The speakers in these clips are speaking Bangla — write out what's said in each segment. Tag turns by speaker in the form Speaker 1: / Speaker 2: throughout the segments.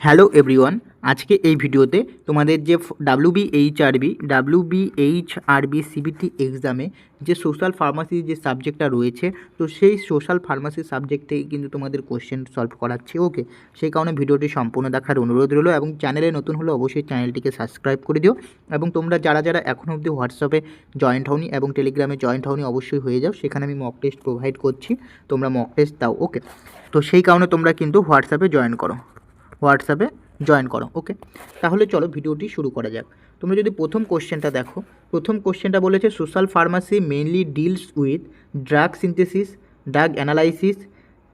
Speaker 1: হ্যালো এভরিওয়ান, আজকে এই ভিডিওতে তোমাদের যে ডাব্লিউবিএইচআরবি সিবিটি এক্সামে যে সোশ্যাল ফার্মাসি যে সাবজেক্টটা রয়েছে, তো সেই সোশ্যাল ফার্মাসি সাবজেক্ট থেকে কিন্তু তোমাদের কোশ্চেন সলভ করাচ্ছি। ওকে, সেই কারণে ভিডিওটি সম্পূর্ণ দেখার অনুরোধ রইলো এবং চ্যানেলে নতুন হলে অবশ্যই চ্যানেলটিকে সাবস্ক্রাইব করে দিও এবং তোমরা যারা যারা এখনও অবধি হোয়াটসঅ্যাপে জয়েন্ট হওনি এবং টেলিগ্রামে জয়েন্ট হওনি অবশ্যই হয়ে যাও। সেখানে আমি মক টেস্ট প্রোভাইড করছি, তোমরা মক টেস্ট দাও। ওকে, তো সেই কারণে তোমরা কিন্তু হোয়াটসঅ্যাপে জয়েন করো। ওকে, তাহলে চলো ভিডিওটি শুরু করা যাক। তোমরা যদি প্রথম কোশ্চেনটা দেখো, প্রথম কোশ্চেনটা বলেছে social pharmacy mainly deals with drug synthesis, drug analysis,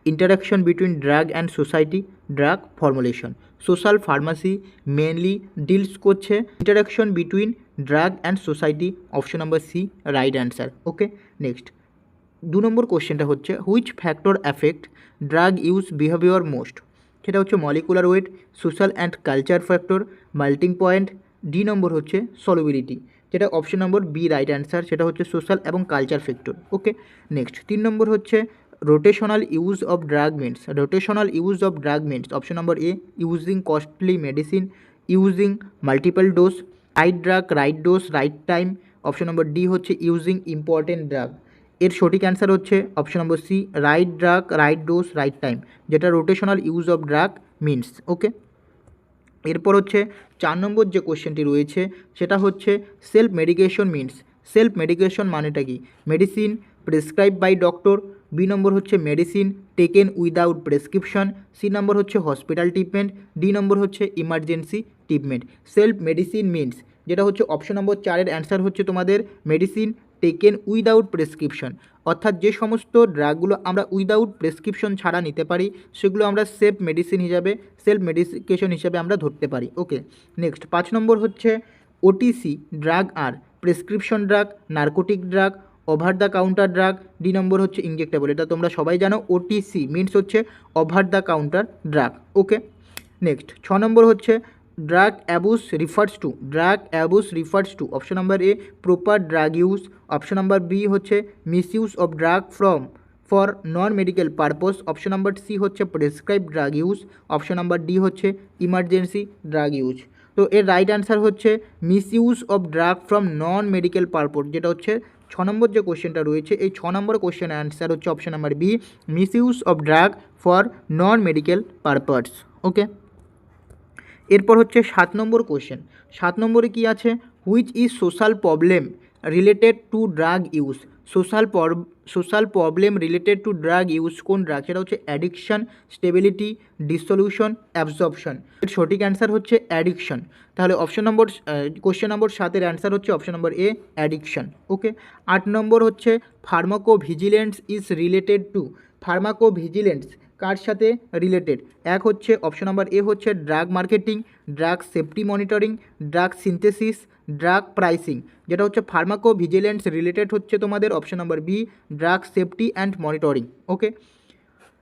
Speaker 1: interaction between drug and society, drug formulation. Social pharmacy mainly deals করছে interaction between drug and society, option number C right answer. Okay, next 2 number কোশ্চেনটা হচ্ছে which factor affect drug use behaviour most. সেটা হচ্ছে molecular weight, social and culture factor, melting point. D number হচ্ছে সলিবিলিটি, যেটা option number B right answer, সেটা হচ্ছে সোশ্যাল এবং culture factor. Okay, next 3 number হচ্ছে rotational use of drug means. Rotational use of drug means, option number A using costly medicine, using multiple dose, right drug right dose right time. Option number D হচ্ছে ইউজিং ইম্পর্টেন্ট ড্রাগ। এর সঠিক অ্যান্সার হচ্ছে option number C right drug right dose right time, যেটা rotational use of drug means. Okay, এরপর হচ্ছে 4 নম্বর যে কোশ্চেনটি রয়েছে সেটা হচ্ছে self medication means. Self medication মানেটা কি? Medicine prescribe by doctor, B number হচ্ছে medicine taken without prescription, C number হচ্ছে হসপিটাল ট্রিটমেন্ট, ডি নম্বর হচ্ছে emergency treatment. Self medicine means, যেটা হচ্ছে অপশন নম্বর 4-এর অ্যান্সার হচ্ছে তোমাদের মেডিসিন টেকেন উইদাউট প্রেসক্রিপশন। অর্থাৎ যে সমস্ত ড্রাগগুলো আমরা উইদাউট প্রেসক্রিপশন ছাড়া নিতে পারি সেগুলো আমরা সেলফ মেডিকেশন হিসাবে আমরা ধরতে পারি। ওকে, নেক্সট 5 নম্বর হচ্ছে ওটিসি ড্রাগ আর prescription drug, narcotic drug, over the counter drug. D number হচ্ছে ইনজেক্টেবল। এটা তোমরা সবাই জানো, ওটিসি মিনস হচ্ছে over the counter drug. Okay, next 6 number হচ্ছে drug abuse refers to option number A proper drug use, option number B হচ্ছে misuse of drug for non medical purpose, option number C হচ্ছে prescribe drug use, option number D হচ্ছে ইমার্জেন্সি ড্রাগ ইউজ। তো এর রাইট অ্যান্সার হচ্ছে misuse of drug from non medical purpose, যেটা হচ্ছে 6 নম্বর যে কোশ্চেনটা রয়েছে এই 6 নম্বর কোশ্চেনের অ্যান্সার হচ্ছে option number B misuse of drug for non medical purpose. Okay, এরপর হচ্ছে 7 নম্বর কোশ্চেন। 7 নম্বরে কি আছে? Which is social problem related to drug use. Social problem related to drug use কোন ড্রাগ? সেটা হচ্ছে অ্যাডিকশন, স্টেবিলিটি, ডিসলিউশন, অ্যাবজর্পশন। এর সঠিক অ্যান্সার হচ্ছে অ্যাডিকশন। তাহলে কোশ্চেন নম্বর 7-এর অ্যান্সার হচ্ছে option number A addiction. Okay, 8 number হচ্ছে pharmacovigilance is related to. Pharmacovigilance কার সাথে রিলেটেড? এক হচ্ছে অপশন নাম্বার এ হচ্ছে drug marketing, drug safety monitoring, drug synthesis, drug pricing. যেটা হচ্ছে ফার্মাকোভিজিলেন্স রিলেটেড হচ্ছে তোমাদের option number B drug safety and monitoring. Okay,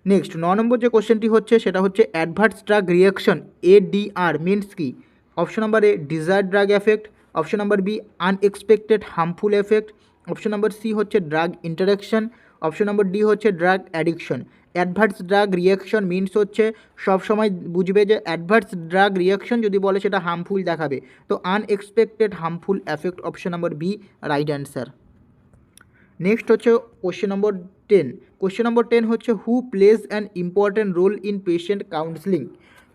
Speaker 1: next 9 number যে কোশ্চেনটি হচ্ছে সেটা হচ্ছে adverse drug reaction ADR means কি? অপশন নাম্বার এ desired drug effect, option number B unexpected harmful effect, option number C হচ্ছে drug interaction, option number D হচ্ছে drug addiction. Adverse drug reaction means হচ্ছে সবসময় বুঝবে যে অ্যাডভার্স ড্রাগ রিয়াকশন যদি বলে সেটা হার্মফুল দেখাবে, তো unexpected harmful effect, option number B right answer. Next হচ্ছে কোশ্চেন নম্বর 10। কোশ্চেন নম্বর 10 হচ্ছে who plays an important role in patient counselling.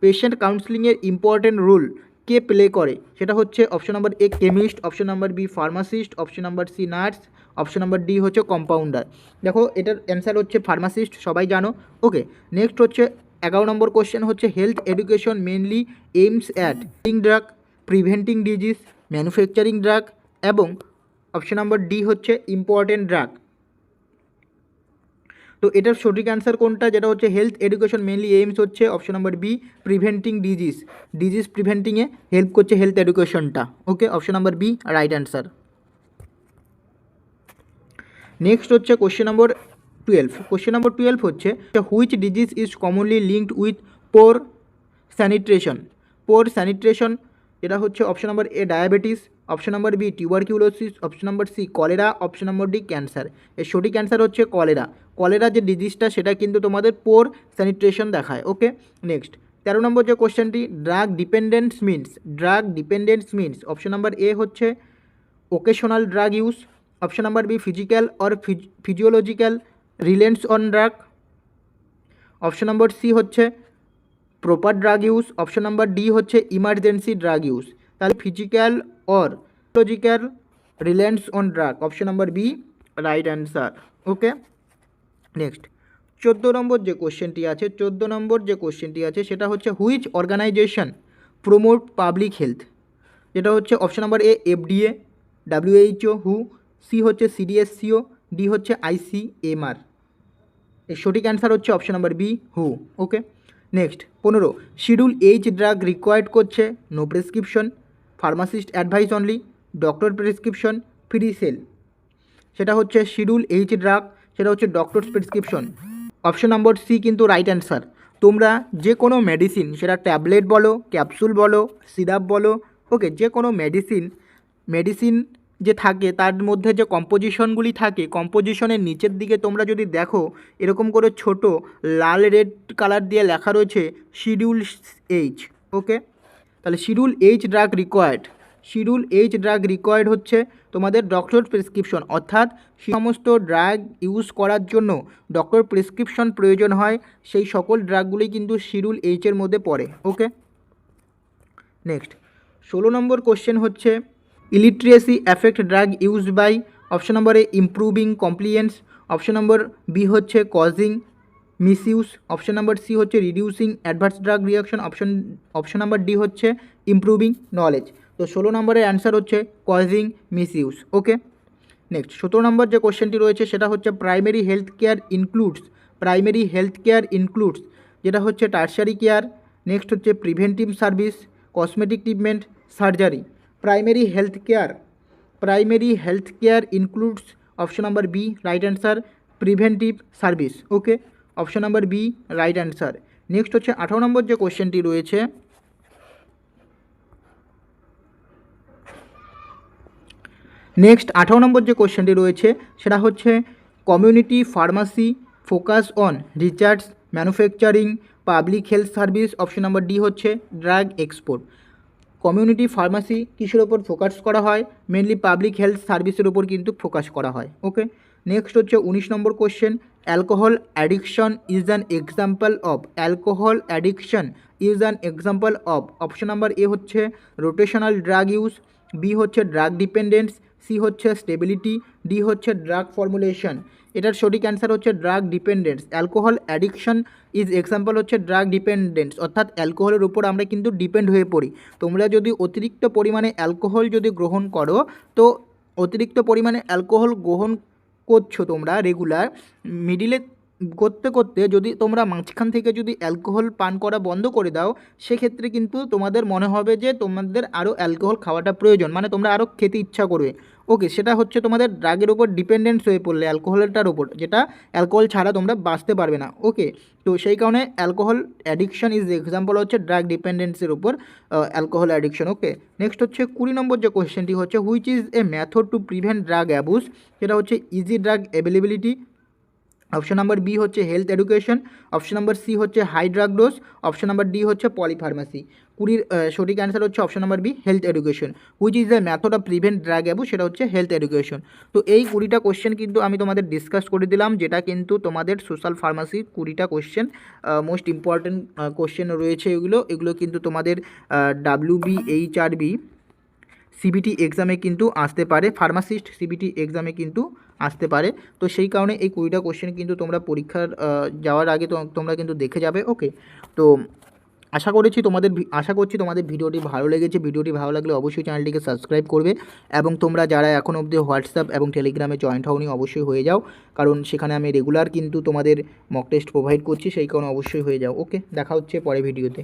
Speaker 1: Patient কাউন্সিলিংয়ের ইম্পর্ট্যান্ট রোল কে প্লে করে? সেটা হচ্ছে option number A chemist, option number B pharmacist, option number C nurse, option number D হচ্ছে কম্পাউন্ডার। দেখো এটার অ্যান্সার হচ্ছে ফার্মাসিস্ট, সবাই জানো। ওকে, নেক্সট হচ্ছে 11 নম্বর কোশ্চেন হচ্ছে health education mainly aims at drug, preventing disease, manufacturing drug এবং অপশন নাম্বার ডি হচ্ছে ইম্পর্টেন্ট ড্রাগ। তো এটার সঠিক অ্যান্সার কোনটা? যেটা হচ্ছে হেলথ এডুকেশন মেনলি এইমস হচ্ছে option number B preventing disease প্রিভেন্টিংয়ে হেল্প করছে হেলথ এডুকেশনটা। Okay, option number B right answer. Next হচ্ছে কোশ্চেন নম্বর 12। কোশ্চেন নম্বর 12 হচ্ছে which disease is commonly linked with poor sanitation. এটা হচ্ছে option number A diabetes, option number B tuberculosis, option number C cholera, option number D cancer. এর সঠিক অ্যান্সার হচ্ছে কলেরা। কলেরা যে ডিজিজটা সেটা কিন্তু তোমাদের পোর স্যানিটেশন দেখায়। ওকে, নেক্সট 13 নম্বর যে কোশ্চেনটি, drug dependence means option number A হচ্ছে occasional drug use, option number B physical or physiological reliance on drug, option number C হচ্ছে proper drug use, option number D হচ্ছে ইমার্জেন্সি ড্রাগ ইউজ। তাহলে physical or physiological reliance on drug, option number B right answer. Okay, next 14 number যে কোশ্চেনটি আছে সেটা হচ্ছে which organization promote public health, যেটা হচ্ছে option number A FDA, WHO, who, C হচ্ছে CDSCO, ডি হচ্ছে ICMR। এর সঠিক অ্যান্সার হচ্ছে অপশন নাম্বার বি হু। Okay, next 15 schedule H drug required করছে no prescription, pharmacist advice only, doctor prescription, free sale. সেটা হচ্ছে শিডিউল এইচ ড্রাগ, সেটা হচ্ছে doctors prescription. Option number C কিন্তু রাইট অ্যান্সার। তোমরা যে কোনো মেডিসিন, সেটা ট্যাবলেট বলো, ক্যাপসুল বলো, সিরাপ বলো, ওকে, যে কোনো মেডিসিন যে থাকে তার মধ্যে যে কম্পোজিশনগুলি থাকে, কম্পোজিশনের নিচের দিকে তোমরা যদি দেখো এরকম করে ছোট লাল রেড কালার দিয়ে লেখা রয়েছে শিডিউল এইচ। ওকে, তাহলে শিডিউল এইচ ড্রাগ রিকোয়ার্ড হচ্ছে তোমাদের ডক্টর প্রেসক্রিপশন, অর্থাৎ সমস্ত ড্রাগ ইউজ করার জন্য ডক্টর প্রেসক্রিপশন প্রয়োজন হয়, সেই সকল ড্রাগগুলি কিন্তু শিডিউল এইচের মধ্যে পড়ে। ওকে, নেক্সট 16 নম্বর কোশ্চেন হচ্ছে illiteracy affect drug use by, option number A improving compliance, option number B হচ্ছে causing misuse, option number C হচ্ছে reducing adverse drug reaction, option number D হচ্ছে ইমপ্রুভিং নলেজ। তো 16 নম্বরের অ্যান্সার হচ্ছে causing misuse. Okay, next 17 number যে কোশ্চেনটি রয়েছে সেটা হচ্ছে প্রাইমারি হেলথ কেয়ার ইনক্লুডস, যেটা হচ্ছে টার্সারি কেয়ার, নেক্সট হচ্ছে preventive service, cosmetic treatment, surgery. Primary health care includes, option number B right answer, preventive service. Okay, option number B right answer. Next হচ্ছে 18 নম্বর যে কোশ্চেনটি রয়েছে, সেটা হচ্ছে community pharmacy focus on research, manufacturing, public health service, option number D হচ্ছে ড্রাগ এক্সপোর্ট। কমিউনিটি ফার্মাসি কিসের ওপর ফোকাস করা হয়? মেনলি পাবলিক হেলথ সার্ভিসের ওপর কিন্তু ফোকাস করা হয়। ওকে, নেক্সট হচ্ছে 19 number question, alcohol addiction is an example of, option number A হচ্ছে রোটেশনাল ড্রাগ ইউজ, বি হচ্ছে ড্রাগ ডিপেন্ডেন্স, সি হচ্ছে স্টেবিলিটি, ডি হচ্ছে ড্রাগ ফর্মুলেশন। এটার সঠিক অ্যান্সার হচ্ছে drug dependence. Alcohol addiction is example হচ্ছে ড্রাগ ডিপেন্ডেন্স, অর্থাৎ অ্যালকোহলের উপর আমরা কিন্তু ডিপেন্ড হয়ে পড়ি। তোমরা যদি অতিরিক্ত পরিমাণে অ্যালকোহল যদি গ্রহণ করো, তো অতিরিক্ত পরিমাণে অ্যালকোহল গ্রহণ করছো তোমরা রেগুলার, মিডিলে করতে করতে যদি তোমরা মাঝখান থেকে যদি অ্যালকোহল পান করা বন্ধ করে দাও, সেক্ষেত্রে কিন্তু তোমাদের মনে হবে যে তোমাদের আরও অ্যালকোহল খাওয়াটা প্রয়োজন, মানে তোমরা আরও খেতে ইচ্ছা করবে। ওকে, সেটা হচ্ছে তোমাদের ড্রাগের ওপর ডিপেন্ডেন্স হয়ে পড়লে, অ্যালকোহলটার ওপর, যেটা অ্যালকোহল ছাড়া তোমরা বাঁচতে পারবে না। ওকে, তো সেই কারণে অ্যালকোহল অ্যাডিকশন ইজ এক্সাম্পল হচ্ছে ড্রাগ ডিপেন্ডেন্সের উপর অ্যালকোহল অ্যাডিকশন। ওকে, নেক্সট হচ্ছে 20 নম্বর যে কোয়েশ্চেনটি হচ্ছে which is a method to prevent drug abuse, সেটা হচ্ছে easy drug availability, option number B হচ্ছে health education, option number C হচ্ছে high drug dose, option number D হচ্ছে পলিফার্মাসি। 20 সঠিক অ্যান্সার হচ্ছে option number B health education. Which is the method of prevent drug abuse, সেটা হচ্ছে হেলথ এডুকেশন। তো এই 20টা কোশ্চেন কিন্তু আমি তোমাদের ডিসকাস করে দিলাম, যেটা কিন্তু তোমাদের সোশ্যাল ফার্মাসির 20টা কোশ্চেন, মোস্ট ইম্পর্টেন্ট কোশ্চেন রয়েছে এগুলো কিন্তু তোমাদের WB HRB CBT এক্সামে কিন্তু আসতে পারে, ফার্মাসিস্ট CBT এক্সামে কিন্তু আসতে পারে। তো সেই কারণে এই 20টা কোশ্চেন কিন্তু তোমরা পরীক্ষার যাওয়ার আগে তোমরা কিন্তু দেখে যাবে। ওকে, তো আশা করছি তোমাদের ভিডিওটি ভালো লেগেছে। ভিডিওটি ভালো লাগলে অবশ্যই চ্যানেলটিকে সাবস্ক্রাইব করবে, এবং তোমরা যারা এখন অবধি হোয়াটসঅ্যাপ এবং টেলিগ্রামে জয়েন্ট হওনি অবশ্যই হয়ে যাও, কারণ সেখানে আমি রেগুলার কিন্তু তোমাদের মক টেস্ট প্রোভাইড করছি, সেই কারণে অবশ্যই হয়ে যাও। ওকে, দেখা হচ্ছে পরে ভিডিওতে।